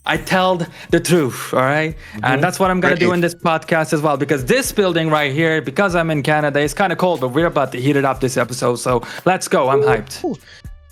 I tell the truth, all right? And that's what I'm going to do in this podcast as well, because this building right here, because I'm in Canada, it's kind of cold, but we're about to heat it up this episode. So let's go. I'm hyped.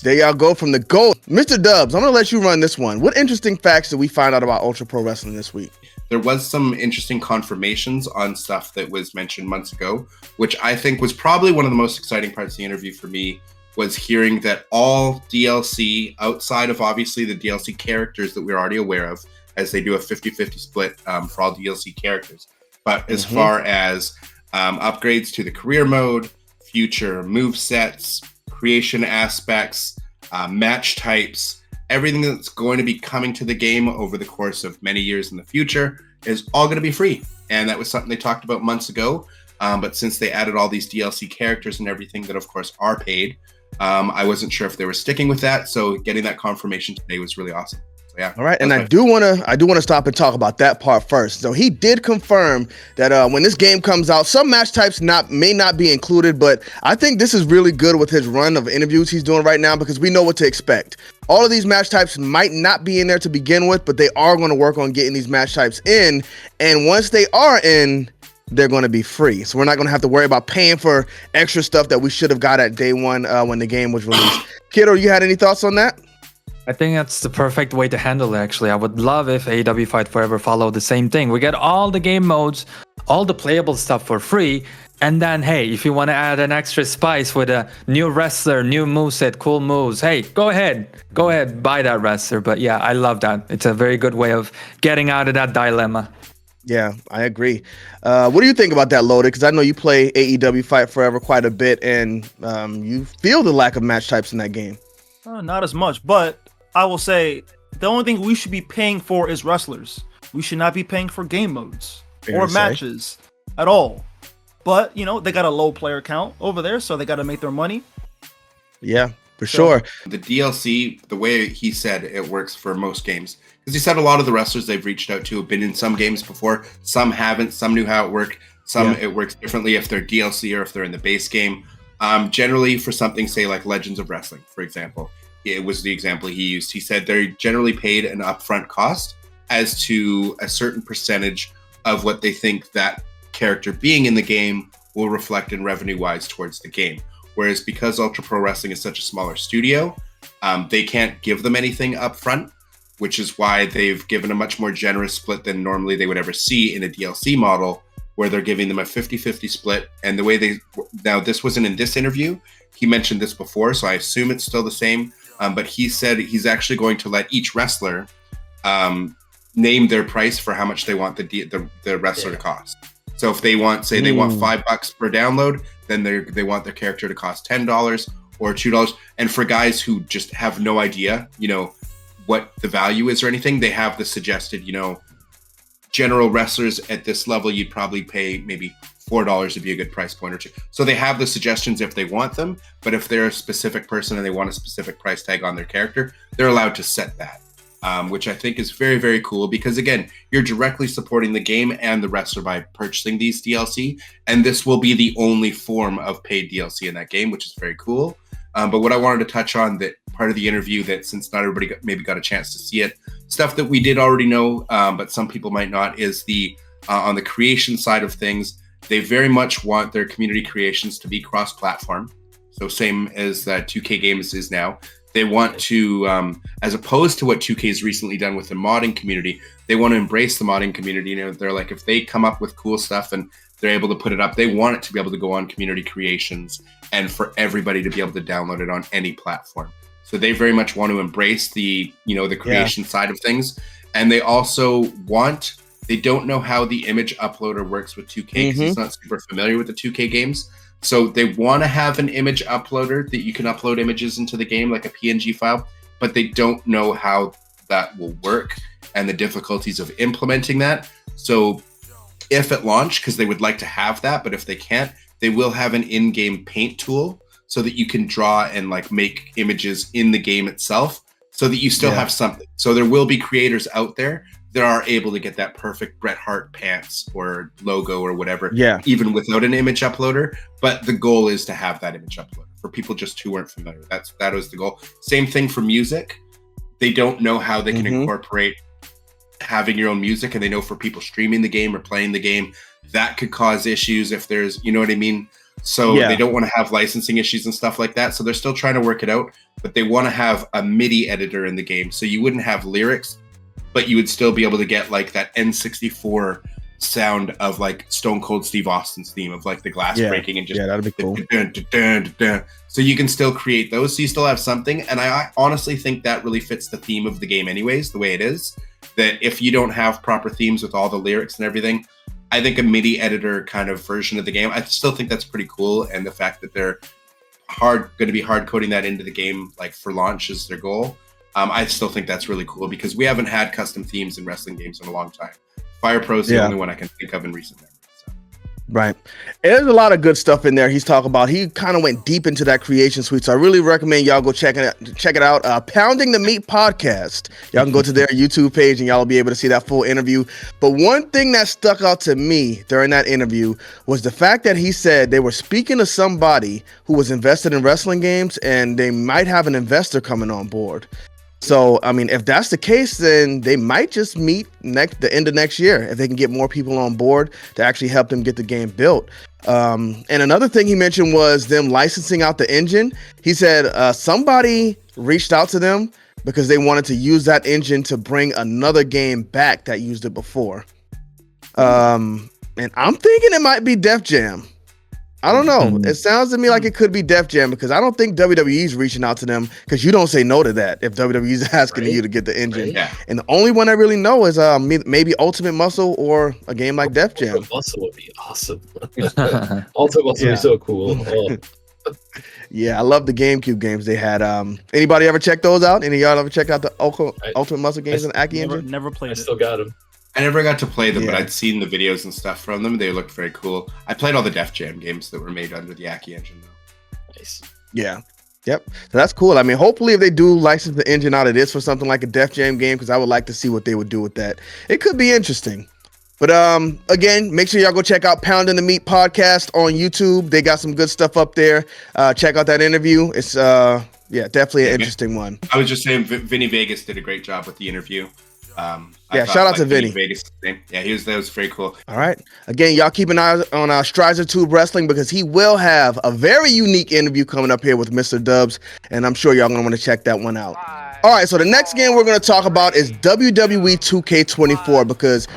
There y'all go from the GOAT. Mr. Dubbs, I'm going to let you run this one. What interesting facts did we find out about Ultra Pro Wrestling this week? There was some interesting confirmations on stuff that was mentioned months ago, which I think was probably one of the most exciting parts of the interview for me, was hearing that all DLC, outside of obviously the DLC characters that we're already aware of, as they do a 50-50 split for all DLC characters. But as far as upgrades to the career mode, future move sets, creation aspects, match types, everything that's going to be coming to the game over the course of many years in the future is all going to be free. And that was something they talked about months ago. But since they added all these DLC characters and everything that, of course, are paid, I wasn't sure if they were sticking with that. So getting that confirmation today was really awesome. So, yeah. All right, and I do want to stop and talk about that part first. So he did confirm that when this game comes out, some match types may not be included, but I think this is really good with his run of interviews he's doing right now, because we know what to expect. All of these match types might not be in there to begin with, but they are going to work on getting these match types in, and once they are in, they're going to be free. So we're not going to have to worry about paying for extra stuff that we should have got at day one when the game was released. Kero, you had any thoughts on that? I think that's the perfect way to handle it, actually. I would love if AEW Fight Forever followed the same thing. We get all the game modes, all the playable stuff for free, and then, hey, if you want to add an extra spice with a new wrestler, new moveset, cool moves, hey, go ahead, buy that wrestler. But yeah, I love that. It's a very good way of getting out of that dilemma. Yeah, I agree. What do you think about that, Loaded? Because I know you play AEW Fight Forever quite a bit, and you feel the lack of match types in that game. Not as much, but I will say the only thing we should be paying for is wrestlers. We should not be paying for game modes or matches at all. But, they got a low player count over there, so they got to make their money. Yeah, for sure. The DLC, the way he said it works for most games, because he said a lot of the wrestlers they've reached out to have been in some games before, some haven't, some knew how it worked, some it works differently if they're DLC or if they're in the base game. Generally, for something, say, like Legends of Wrestling, for example, it was the example he used. He said they're generally paid an upfront cost as to a certain percentage of what they think that character being in the game will reflect in revenue-wise towards the game. Whereas because Ultra Pro Wrestling is such a smaller studio, they can't give them anything upfront, which is why they've given a much more generous split than normally they would ever see in a DLC model, where they're giving them a 50-50 split. And the way now this wasn't in this interview, he mentioned this before, so I assume it's still the same. But he said he's actually going to let each wrestler name their price for how much they want the wrestler to cost. So if they want, say they want $5 per download, then they want their character to cost $10 or $2. And for guys who just have no idea, what the value is or anything, they have the suggested, general wrestlers at this level, you'd probably pay maybe $4 to be a good price point or two. So they have the suggestions if they want them, but if they're a specific person and they want a specific price tag on their character, they're allowed to set that, which I think is very, very cool, because again, you're directly supporting the game and the wrestler by purchasing these DLC, and this will be the only form of paid DLC in that game, which is very cool. But what I wanted to touch on, that part of the interview that, since not everybody got a chance to see it, stuff that we did already know, but some people might not, is the on the creation side of things, they very much want their community creations to be cross-platform. So same as 2K Games is now. They want to, as opposed to what 2K's recently done with the modding community, they want to embrace the modding community. They're like, if they come up with cool stuff and they're able to put it up, they want it to be able to go on community creations and for everybody to be able to download it on any platform. So they very much want to embrace the creation side of things. And they also they don't know how the image uploader works with 2K, because he's not super familiar with the 2K games. So they want to have an image uploader that you can upload images into the game, like a PNG file, but they don't know how that will work and the difficulties of implementing that. So if at launch, because they would like to have that, but if they can't, they will have an in-game paint tool so that you can draw and make images in the game itself, so that you still have something. So there will be creators out there that are able to get that perfect Bret Hart pants or logo or whatever, even without an image uploader. But the goal is to have that image uploader for people just who weren't familiar. That was the goal. Same thing for music. They don't know how they can incorporate having your own music, and they know for people streaming the game or playing the game, that could cause issues if there's, you know what I mean? So they don't want to have licensing issues and stuff like that. So they're still trying to work it out, but they want to have a MIDI editor in the game. So you wouldn't have lyrics, but you would still be able to get like that N64 sound of like Stone Cold Steve Austin's theme of like the glass breaking and just that'd be cool. So you can still create those, so you still have something. And I honestly think that really fits the theme of the game anyways, the way it is, that if you don't have proper themes with all the lyrics and everything, I think a MIDI editor kind of version of the game, I still think that's pretty cool. And the fact that they're going to be hard coding that into the game, like for launch is their goal. I still think that's really cool because we haven't had custom themes in wrestling games in a long time. Fire Pro is the only one I can think of in recent memory. So. Right. And there's a lot of good stuff in there he's talking about. He kind of went deep into that creation suite. So I really recommend y'all go check it out. Pounding the Meat podcast. Y'all can go to their YouTube page and y'all will be able to see that full interview. But one thing that stuck out to me during that interview was the fact that he said they were speaking to somebody who was invested in wrestling games and they might have an investor coming on board. So, I mean, if that's the case, then they might just meet the end of next year if they can get more people on board to actually help them get the game built. And another thing he mentioned was them licensing out the engine. He said somebody reached out to them because they wanted to use that engine to bring another game back that used it before. And I'm thinking it might be Def Jam. I don't know. It sounds to me like it could be Def Jam because I don't think WWE's reaching out to them because you don't say no to that if WWE's asking you to get the engine. Yeah. And the only one I really know is maybe Ultimate Muscle or a game like Def Jam. Ultimate Muscle would be awesome. Ultimate Muscle would be so cool. Oh. Yeah, I love the GameCube games they had. Anybody ever check those out? Any of y'all ever check out the Ultimate Muscle games in the Aki engine? Never played it. Still got them. I never got to play them, but I'd seen the videos and stuff from them. They looked very cool. I played all the Def Jam games that were made under the Aki engine, though. Nice. Yeah. Yep. So that's cool. I mean, hopefully if they do license the engine out of this for something like a Def Jam game, because I would like to see what they would do with that. It could be interesting. But again, make sure y'all go check out Pounding the Meat podcast on YouTube. They got some good stuff up there. Check out that interview. It's definitely an interesting one. I was just saying Vinny Vegas did a great job with the interview. Shout out to Vinny. Vegas. Yeah, that was very cool. All right. Again, y'all keep an eye on Stryzer Tube Wrestling because he will have a very unique interview coming up here with Mr.Dubbs, and I'm sure y'all gonna want to check that one out. All right, so the next game we're gonna talk about is WWE 2K24 because